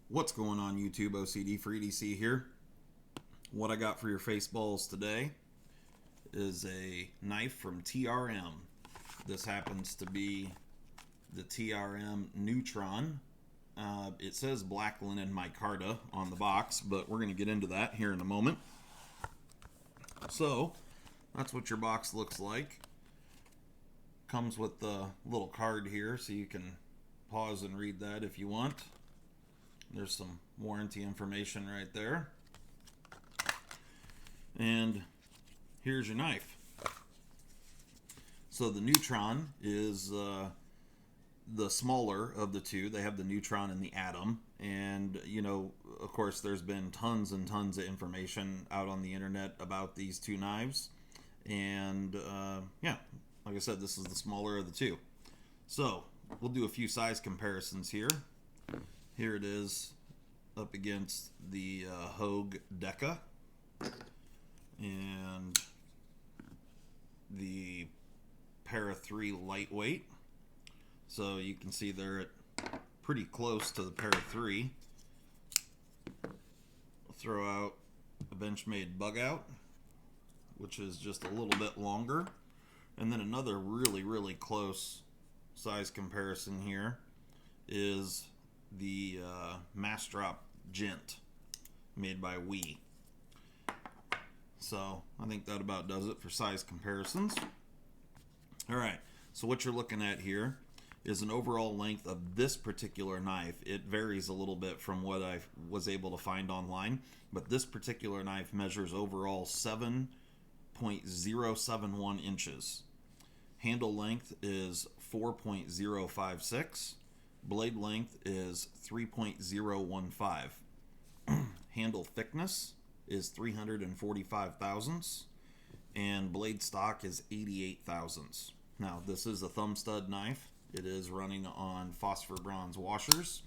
What's going on YouTube? OCD for EDC here. What I got for your face balls today is a knife from TRM. This happens to be the TRM Neutron. It says black linen micarta on the box, but we're going to get into that here in a moment. So that's what your box looks like. Comes with the little card here, so you can pause and read that if you want. There's some warranty information right there. And here's your knife. So the Neutron is the smaller of the two. They have the Neutron and the Atom. And, you know, of course, there's been tons and tons of information out on the internet about these two knives. And, yeah, like I said, this is the smaller of the two. So we'll do a few size comparisons here. Here it is up against the Hogue Deca and the Para 3 Lightweight. So you can see they're at pretty close to the Para 3. I'll throw out a Benchmade Bug Out, which is just a little bit longer. And then another really close size comparison here is the Mass Drop Gent made by Wiha. So I think that about does it for size comparisons. Alright, so what you're looking at here is an overall length of this particular knife. It varies a little bit from what I was able to find online, but this particular knife measures overall 7.071 inches. Handle length is 4.056. Blade length is 3.015. Handle thickness is 345 thousandths. And blade stock is 88 thousandths. Now, this is a thumb stud knife. It is running on phosphor bronze washers.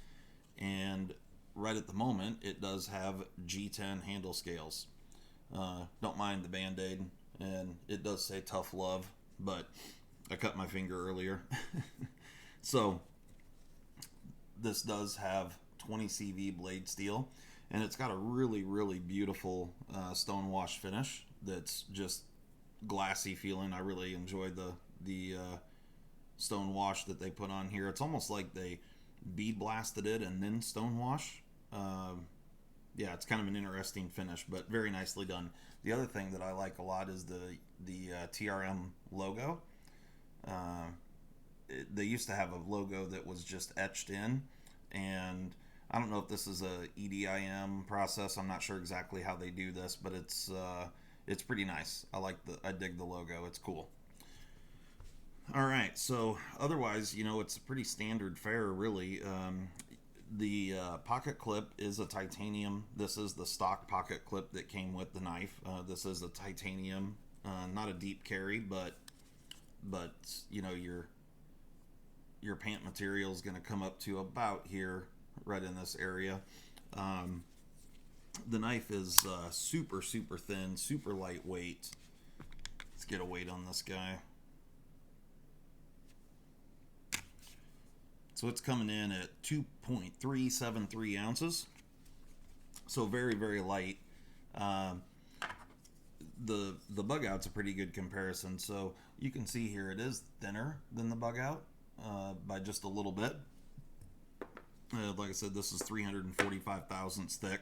And right at the moment, it does have G10 handle scales. Don't mind the Band-Aid. And it does say tough love, but I cut my finger earlier. So this does have 20 CV blade steel, and it's got a really beautiful stone wash finish that's just glassy feeling. I really enjoyed the stone wash that they put on here. It's almost like they bead blasted it and then stone wash. Yeah, it's kind of an interesting finish, but very nicely done. The other thing that I like a lot is the TRM logo. They used to have a logo that was just etched in, and I don't know if this is a EDIM process. I'm not sure exactly how they do this, but it's pretty nice. I dig the logo. It's cool. All right, so otherwise, you know, it's a pretty standard fare, really. The pocket clip is a titanium. This is the stock pocket clip that came with the knife. This is a titanium, not a deep carry, but you know, your pant material is going to come up to about here, right in this area. The knife is super thin, super lightweight. Let's get a weight on this guy. So it's coming in at 2.373 ounces. So very light. The bug out's a pretty good comparison. So you can see here it is thinner than the bug out by just a little bit. Like I said, this is 345 thousandths thick.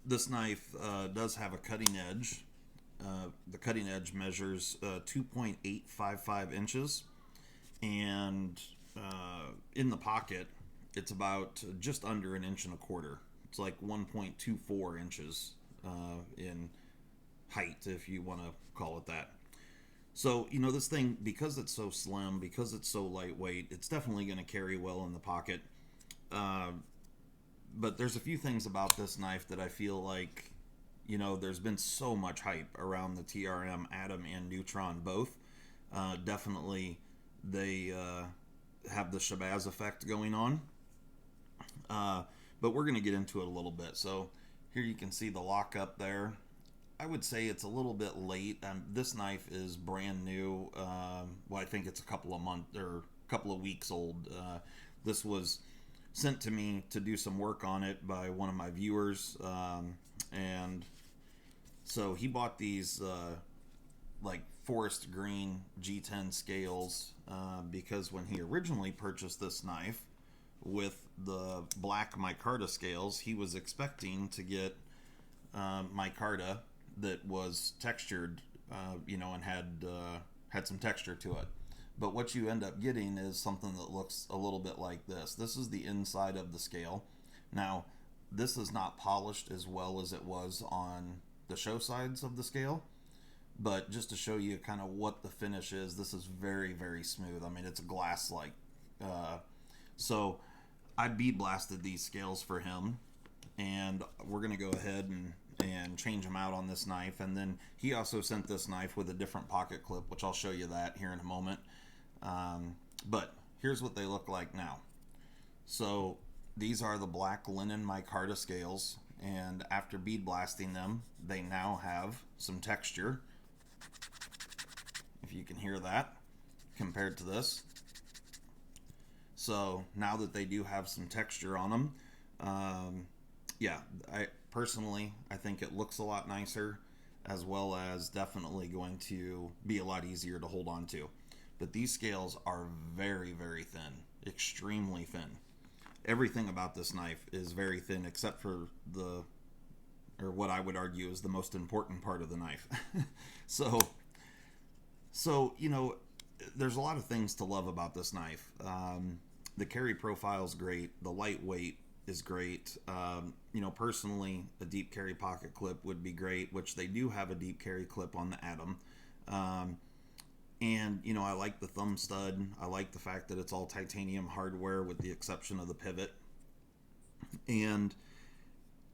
This knife does have a cutting edge. The cutting edge measures 2.855 inches, and in the pocket it's about just under an inch and a quarter. It's like 1.24 inches in height, if you want to call it that. So, you know, this thing, because it's so slim, because it's so lightweight, it's definitely going to carry well in the pocket. But there's a few things about this knife that I feel like, you know, there's been so much hype around the TRM Atom and Neutron both. Definitely they have the Shabazz effect going on. But we're going to get into it a little bit. So here you can see the lock up there. I would say it's a little bit late. This knife is brand new. Well, I think it's a couple of months or a couple of weeks old. This was sent to me to do some work on it by one of my viewers, and so he bought these like forest green G10 scales because when he originally purchased this knife with the black micarta scales, he was expecting to get micarta that was textured, and had some texture to it. But what you end up getting is something that looks a little bit like this. This is the inside of the scale. Now, this is not polished as well as it was on the show sides of the scale, but just to show you kind of what the finish is, this is very, very smooth. I mean, it's glass-like. So I bead blasted these scales for him, and we're going to go ahead and change them out on this knife. And then he also sent this knife with a different pocket clip, which I'll show you that here in a moment. But here's what they look like now. So these are the black linen micarta scales, and after bead blasting them, they now have some texture, if you can hear that, compared to this. So now that they do have some texture on them, yeah, I think it looks a lot nicer, as well as definitely going to be a lot easier to hold on to. But these scales are very, very thin, extremely thin. Everything about this knife is very thin except for what I would argue is the most important part of the knife. So there's a lot of things to love about this knife. The carry profile is great. The lightweight is great. Personally, a deep carry pocket clip would be great, which they do have a deep carry clip on the Atom. And I like the thumb stud. I like the fact that it's all titanium hardware with the exception of the pivot. And,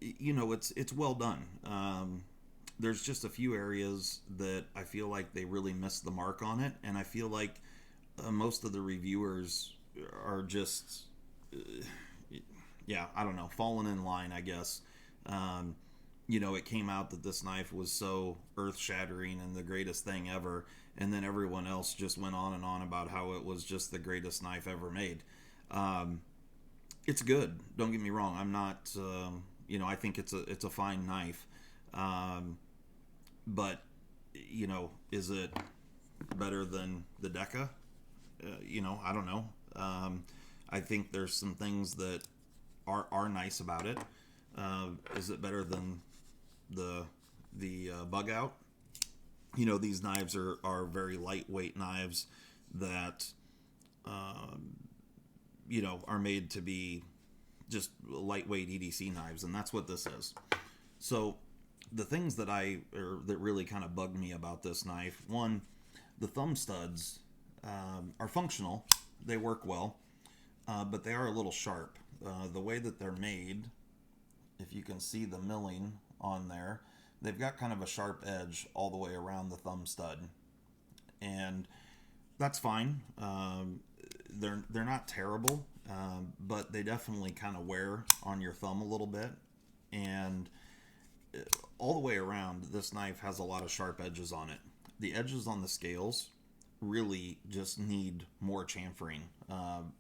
it's well done. There's just a few areas that I feel like they really missed the mark on it. And I feel like most of the reviewers are just, I don't know, falling in line, I guess. It came out that this knife was so earth-shattering and the greatest thing ever, and then everyone else just went on and on about how it was just the greatest knife ever made. It's good, don't get me wrong. I'm not, I think it's a fine knife, but is it better than the Deca? I don't know. I think there's some things that are nice about it. Is it better than the Bug Out? These knives are very lightweight knives that are made to be just lightweight EDC knives, and that's what this is. So the things that really kind of bugged me about this knife, one, the thumb studs are functional, they work well, but they are a little sharp. The way that they're made, if you can see the milling on there, they've got kind of a sharp edge all the way around the thumb stud, and that's fine. They're not terrible, but they definitely kind of wear on your thumb a little bit, and all the way around, this knife has a lot of sharp edges on it. The edges on the scales really just need more chamfering.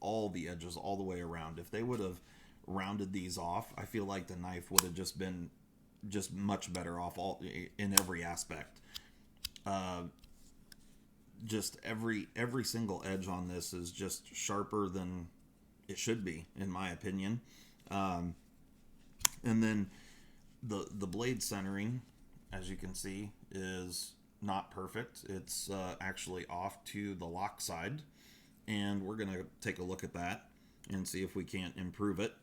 All the edges all the way around. If they would have rounded these off, I feel like the knife would have just been much better off in every aspect. Just every single edge on this is just sharper than it should be, in my opinion. And then the blade centering, as you can see, is not perfect. It's actually off to the lock side, and we're gonna take a look at that and see if we can't improve it.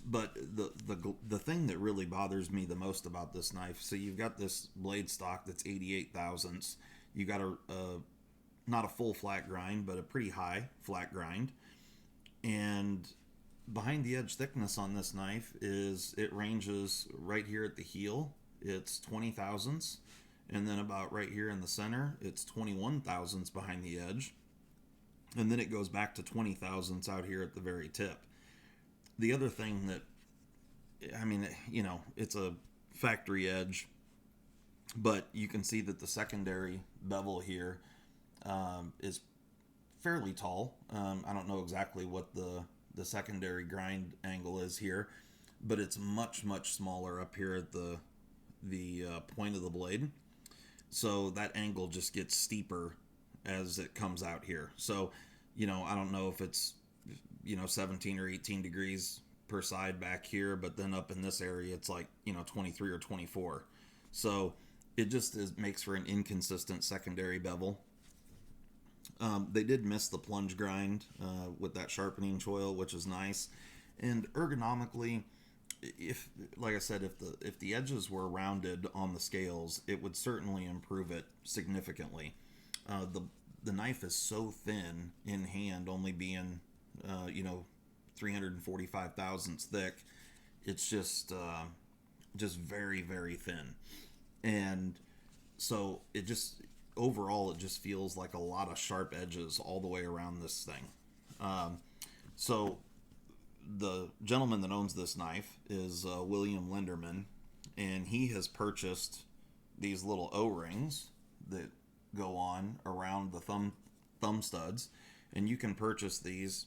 But the thing that really bothers me the most about this knife, so you've got this blade stock that's 88 thousandths. You got not a full flat grind, but a pretty high flat grind. And behind the edge thickness on this knife it ranges right here at the heel. It's 20 thousandths, and then about right here in the center, it's 21 thousandths behind the edge, and then it goes back to 20 thousandths out here at the very tip. The other thing that, it's a factory edge, but you can see that the secondary bevel here is fairly tall. I don't know exactly what the secondary grind angle is here, but it's much smaller up here at the point of the blade. So that angle just gets steeper as it comes out here. So, I don't know if it's 17 or 18 degrees per side back here, but then up in this area it's like 23 or 24. So it just makes for an inconsistent secondary bevel. They did miss the plunge grind with that sharpening choil, which is nice. And ergonomically, if, like I said, if the edges were rounded on the scales, it would certainly improve it significantly. The knife is so thin in hand, only being 345 thousandths thick. It's just very thin, and so it just overall it just feels like a lot of sharp edges all the way around this thing. So the gentleman that owns this knife is William Linderman, and he has purchased these little O-rings that go on around the thumb studs, and you can purchase these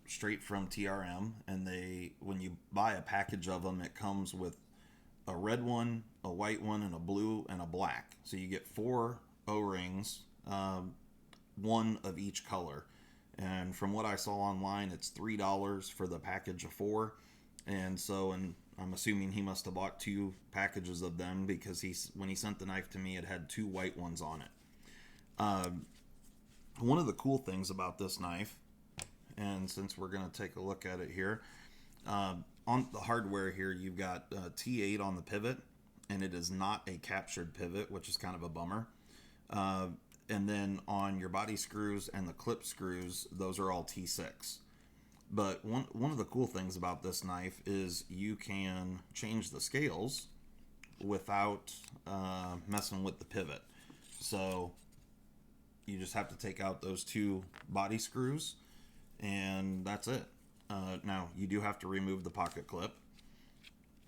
straight from TRM, and when you buy a package of them, it comes with a red one, a white one, and a blue and a black. So you get 4 O-rings, one of each color. And from what I saw online, it's $3 for the package of 4. And I'm assuming he must have bought 2 packages of them, because when he sent the knife to me, it had 2 white ones on it. One of the cool things about this knife, and since we're going to take a look at it here, on the hardware here, you've got T8 on the pivot, and it is not a captured pivot, which is kind of a bummer. And then on your body screws and the clip screws, those are all T6. But one of the cool things about this knife is you can change the scales without messing with the pivot. So you just have to take out those 2 body screws, and that's it. Now, you do have to remove the pocket clip,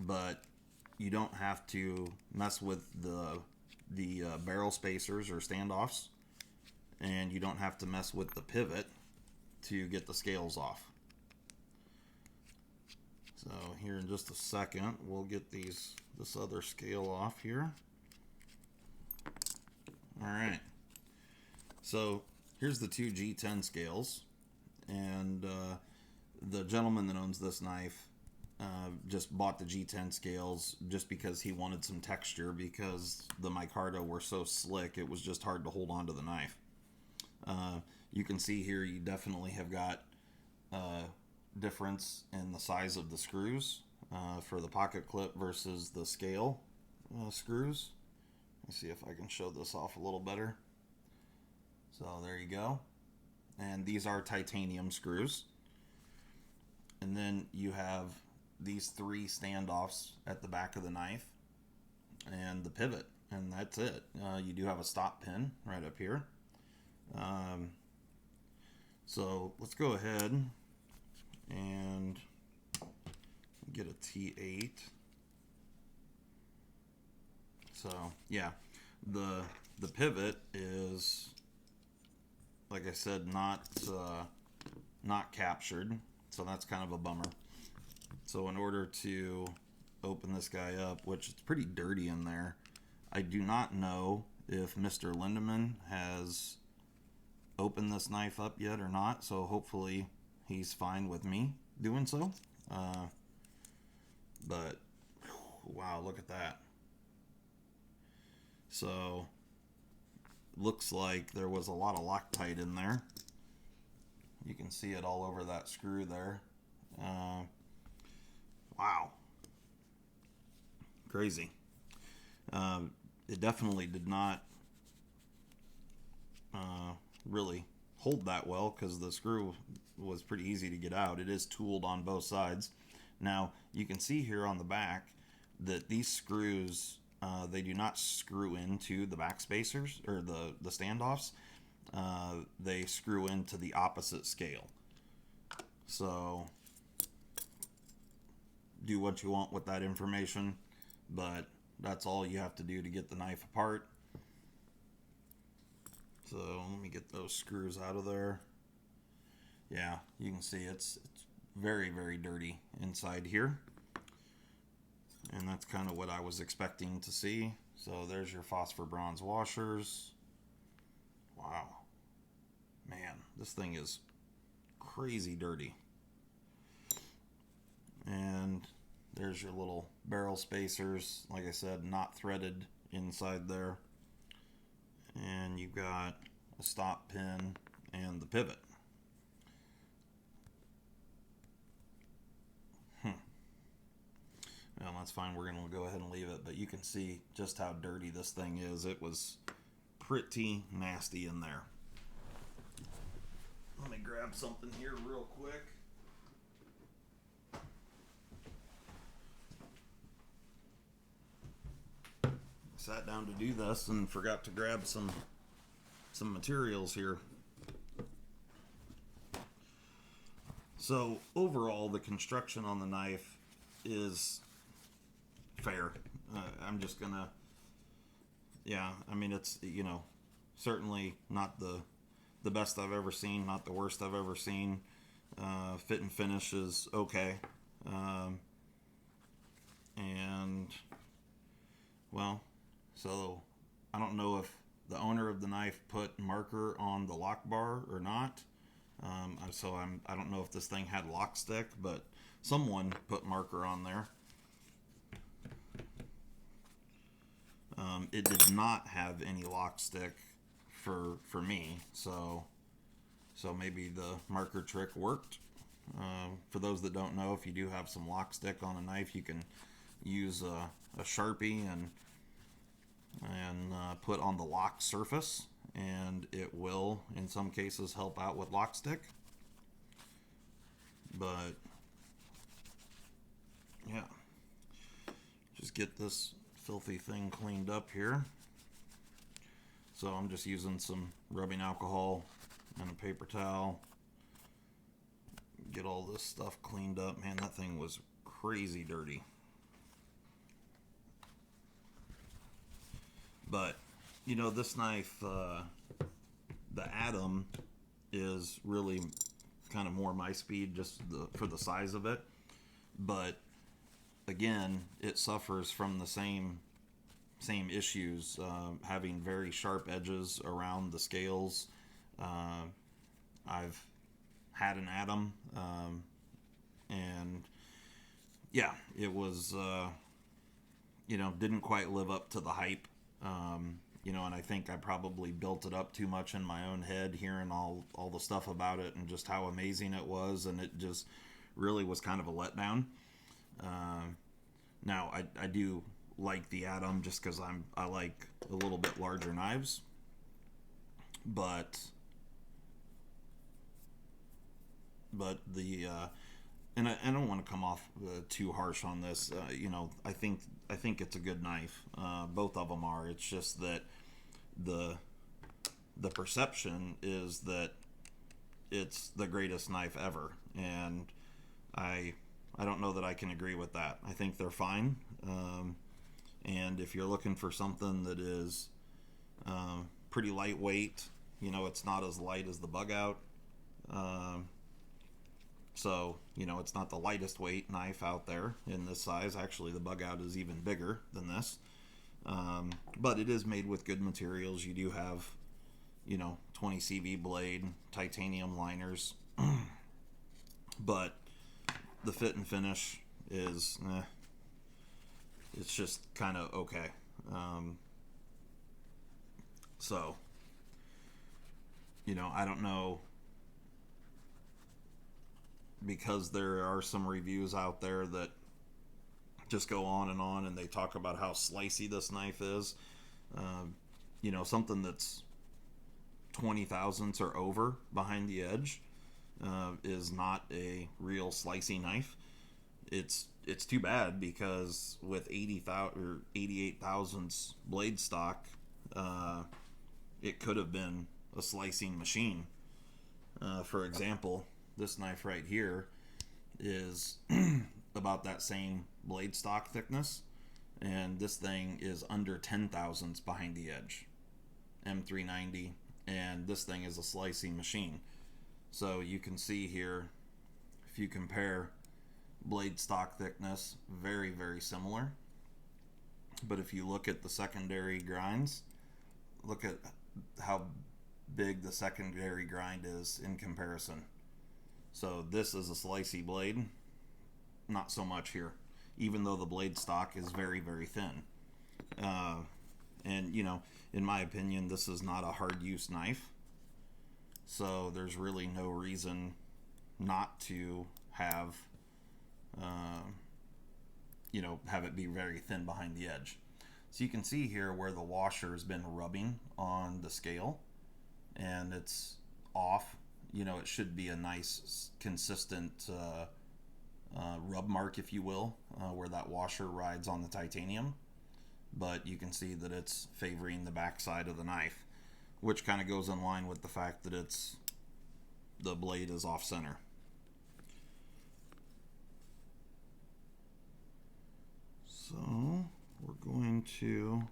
but you don't have to mess with the barrel spacers or standoffs, and you don't have to mess with the pivot to get the scales off. So here in just a second, we'll get this other scale off here. Alright, so here's the 2 G10 scales, and the gentleman that owns this knife just bought the G10 scales just because he wanted some texture, because the micarta were so slick it was just hard to hold on to the knife. You can see here you definitely have got difference in the size of the screws for the pocket clip versus the scale screws. Let me see if I can show this off a little better. So there you go. And these are titanium screws. And then you have these 3 standoffs at the back of the knife and the pivot, and that's it. You do have a stop pin right up here. So let's go ahead and get a T8. So yeah, the pivot is, like I said, not captured, so that's kind of a bummer. So in order to open this guy up, which it's pretty dirty in there, I do not know if Mr. Lindemann has opened this knife up yet or not, so hopefully he's fine with me doing so. But wow, look at that. So looks like there was a lot of Loctite in there. You can see it all over that screw there. Wow, crazy. It definitely did not really hold that well, because the screw was pretty easy to get out. It is tooled on both sides. Now you can see here on the back that these screws, they do not screw into the back spacers or the standoffs. They screw into the opposite scale. So do what you want with that information, but that's all you have to do to get the knife apart. So let me get those screws out of there. Yeah, you can see it's very, very dirty inside here. And that's kind of what I was expecting to see. So there's your phosphor bronze washers. Wow. Man, this thing is crazy dirty. And there's your little barrel spacers. Like I said, not threaded inside there. And you've got a stop pin and the pivot. Well, that's fine. We're going to go ahead and leave it. But you can see just how dirty this thing is. It was pretty nasty in there. Let me grab something here real quick. Sat down to do this and forgot to grab some materials here. So overall, the construction on the knife is fair. I'm just gonna, yeah, I mean, it's, you know, certainly not the best I've ever seen, not the worst I've ever seen. Fit and finish is okay. And, well, so I don't know if the owner of the knife put marker on the lock bar or not. So I don't know if this thing had lock stick, but someone put marker on there. It did not have any lock stick for me, so maybe the marker trick worked. For those that don't know, if you do have some lock stick on a knife, you can use a Sharpie and put on the lock surface, and it will in some cases help out with lock stick. But yeah, just get this filthy thing cleaned up here. So I'm just using some rubbing alcohol and a paper towel. Get all this stuff cleaned up. Man, that thing was crazy dirty. But, you know, this knife, the Atom is really kind of more my speed just for the size of it. But, again, it suffers from the same issues, having very sharp edges around the scales. I've had an Atom, and, yeah, it was, you know, didn't quite live up to the hype. You know, and I think I probably built it up too much in my own head, hearing all the stuff about it and just how amazing it was, and it just really was kind of a letdown. Now, I do like the Atom just because I like a little bit larger knives, but the and I don't want to come off too harsh on this. You know, I think it's a good knife. Both of them are. It's just that the perception is that it's the greatest knife ever, and I don't know that I can agree with that. I think they're fine. And if you're looking for something that is pretty lightweight, you know, it's not as light as the Bug Out. So, you know, it's not the lightest weight knife out there in this size. Actually, the Bug Out is even bigger than this. But it is made with good materials. You do have, you know, 20 CV blade, titanium liners. But the fit and finish is, it's just kind of okay. So, you know, I don't know, because there are some reviews out there that just go on and they talk about how slicey this knife is. You know, something that's 20 thousandths or over behind the edge is not a real slicey knife. It's too bad, because with 80,000 or 88 thousandths blade stock, it could have been a slicing machine. For example, this knife right here is about that same blade stock thickness, and this thing is under 10 thousandths behind the edge. M390 and this thing is a slicing machine. So you can see here, if you compare blade stock thickness, very, very similar. But if you look at the secondary grinds, look at how big the secondary grind is in comparison. So this is a slicey blade, not so much here, even though the blade stock is very, very thin. And, you know, in my opinion, this is not a hard use knife. So there's really no reason not to have, you know, have it be very thin behind the edge. So you can see here where the washer has been rubbing on the scale and it's off. You know, it should be a nice, consistent rub mark, if you will, where that washer rides on the titanium. But you can see that it's favoring the backside of the knife, which kind of goes in line with the fact that the blade is off center. So we're going to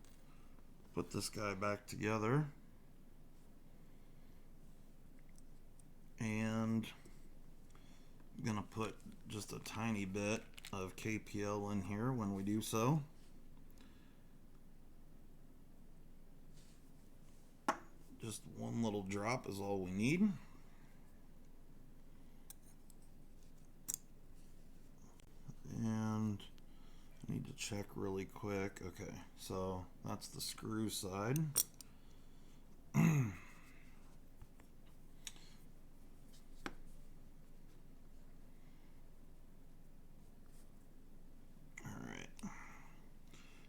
put this guy back together, and I'm gonna put just a tiny bit of KPL in here when we do so. Just one little drop is all we need. And I need to check really quick. Okay, so that's the screw side. Alright.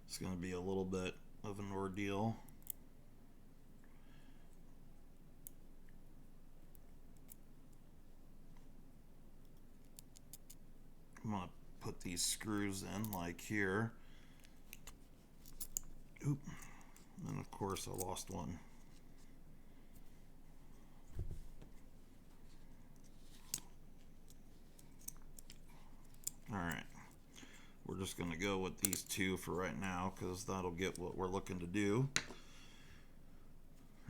It's going to be a little bit of an ordeal. I'm going to put these screws in like here. Oop. And of course I lost one. Alright. We're just going to go with these two for right now because that'll get what we're looking to do.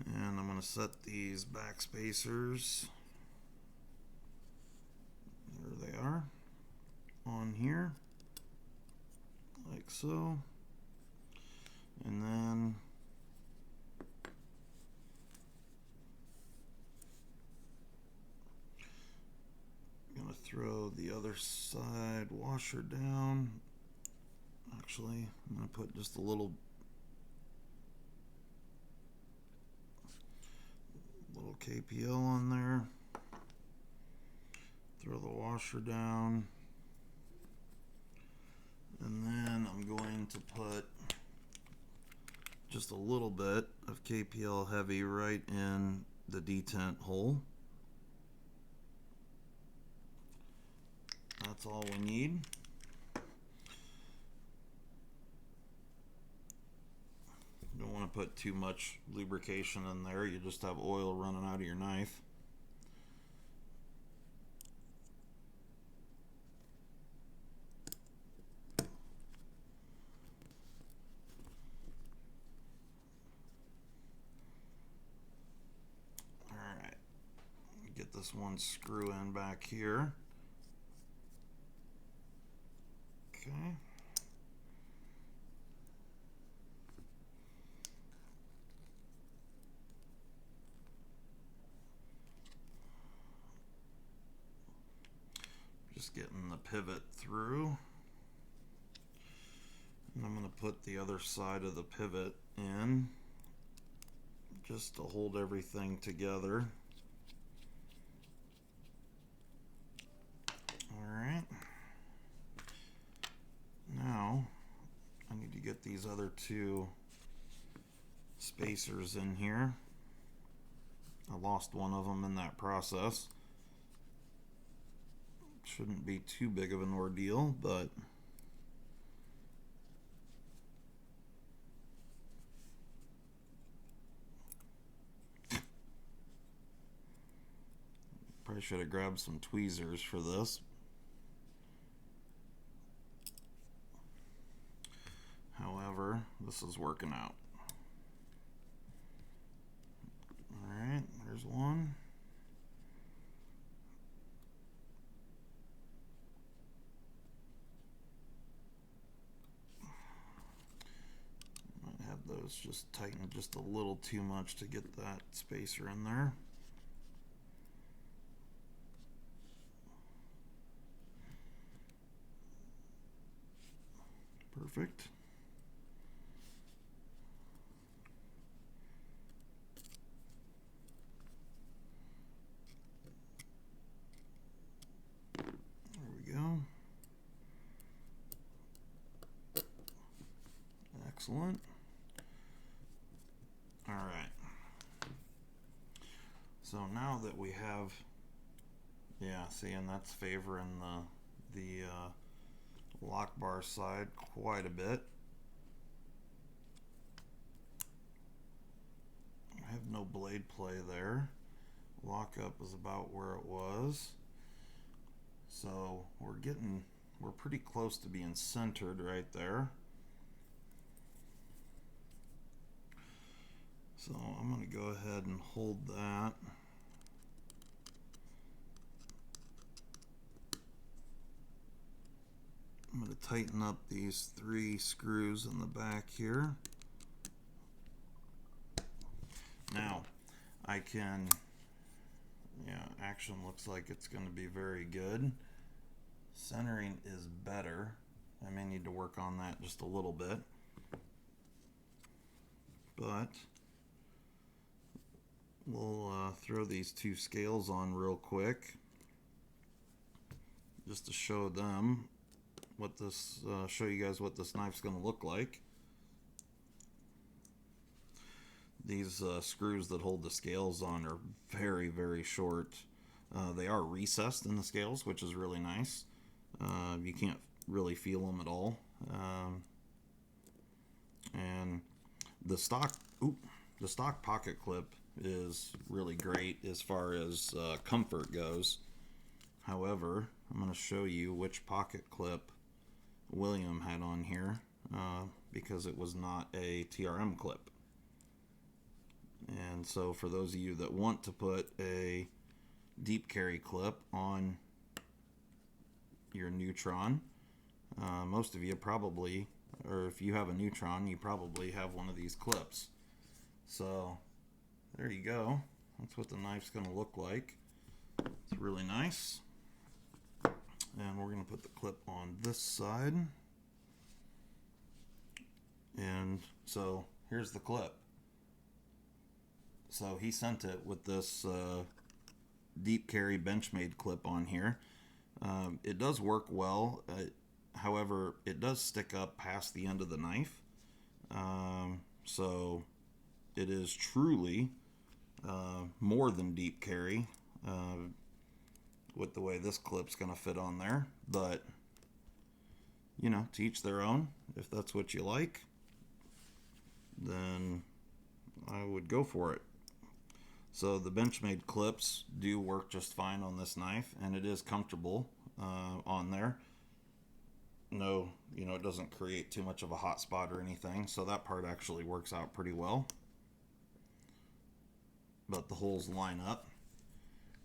And I'm going to set these back spacers. There they are. On here, like so, and then I'm going to throw the other side washer down. Actually, I'm going to put just a little KPL on there, throw the washer down. And then I'm going to put just a little bit of KPL heavy right in the detent hole. That's all we need. You don't want to put too much lubrication in there. You just have oil running out of your knife. Get this one screw in back here. Okay. Just getting the pivot through. And I'm going to put the other side of the pivot in just to hold everything together. Alright, now I need to get these other two spacers in here. I lost one of them in that process. Shouldn't be too big of an ordeal, but probably should have grabbed some tweezers for this. However, this is working out. Alright. one. Might have those just tightened just a little too much to get that spacer in there. Perfect. There we go. Excellent. All right. So now that we have, yeah, see, and that's favoring the lock bar side quite a bit. I have no blade play there. Lockup is about where it was. So we're pretty close to being centered right there. So I'm going to go ahead and hold that. I'm going to tighten up these 3 screws in the back here. Now, I can, yeah, action looks like it's going to be very good. Centering is better. I may need to work on that just a little bit. But we'll throw these 2 scales on real quick just to show them what this, show you guys what this knife's going to look like. These screws that hold the scales on are very, very short. They are recessed in the scales, which is really nice. You can't really feel them at all. And the stock pocket clip is really great as far as comfort goes. However, I'm going to show you which pocket clip William had on here because it was not a TRM clip. And so for those of you that want to put a deep carry clip on your Neutron, most of you probably, or if you have a Neutron, you probably have one of these clips. So there you go. That's what the knife's going to look like. It's really nice. And we're going to put the clip on this side. And so here's the clip. So he sent it with this deep carry Benchmade clip on here. It does work well. However, it does stick up past the end of the knife. So it is truly more than deep carry with the way this clip's going to fit on there. But, you know, to each their own. If that's what you like, then I would go for it. So the Benchmade clips do work just fine on this knife, and it is comfortable on there. No, you know, it doesn't create too much of a hot spot or anything, so that part actually works out pretty well. But the holes line up.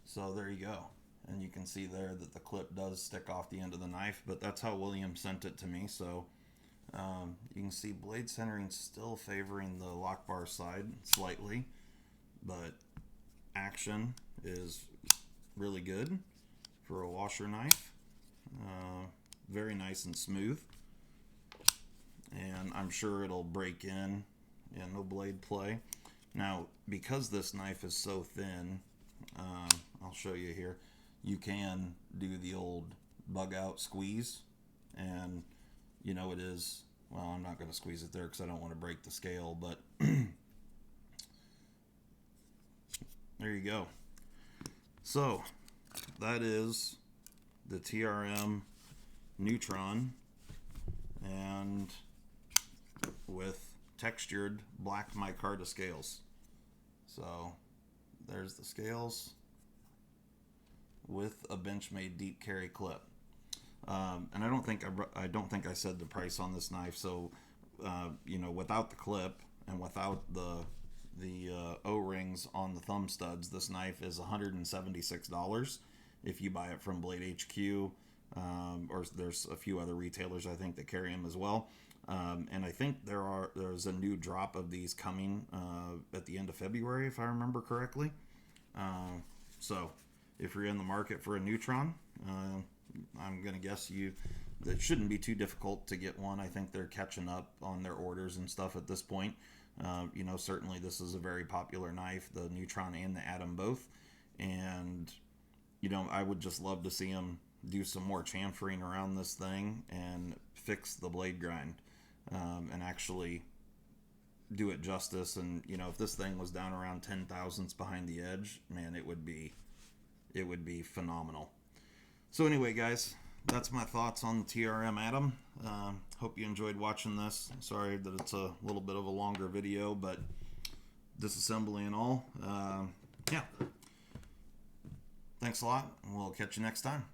So there you go. And you can see there that the clip does stick off the end of the knife, but that's how William sent it to me. So you can see blade centering still favoring the lock bar side slightly, but action is really good for a washer knife. Very nice and smooth, and I'm sure it'll break in. Yeah, no blade play. Now, because this knife is so thin, I'll show you here, you can do the old bug out squeeze, and you know it is, well, I'm not going to squeeze it there because I don't want to break the scale, but there you go. So that is the TRM Neutron, and with textured black micarta scales. So there's the scales with a Benchmade deep carry clip. And I don't think I said the price on this knife. So you know, without the clip and without the the O-rings on the thumb studs. This knife is $176 if you buy it from Blade HQ, or there's a few other retailers I think that carry them as well. And I think there's a new drop of these coming at the end of February, if I remember correctly. So if you're in the market for a Neutron, I'm gonna guess that shouldn't be too difficult to get one. I think they're catching up on their orders and stuff at this point. You know, certainly this is a very popular knife, the Neutron and the Atom both. And, you know, I would just love to see them do some more chamfering around this thing and fix the blade grind, and actually do it justice. And, you know, if this thing was down around 10 thousandths behind the edge, man, it would be phenomenal. So anyway, guys, that's my thoughts on the TRM Atom. Hope you enjoyed watching this. Sorry that it's a little bit of a longer video, but disassembly and all. Yeah. Thanks a lot, and we'll catch you next time.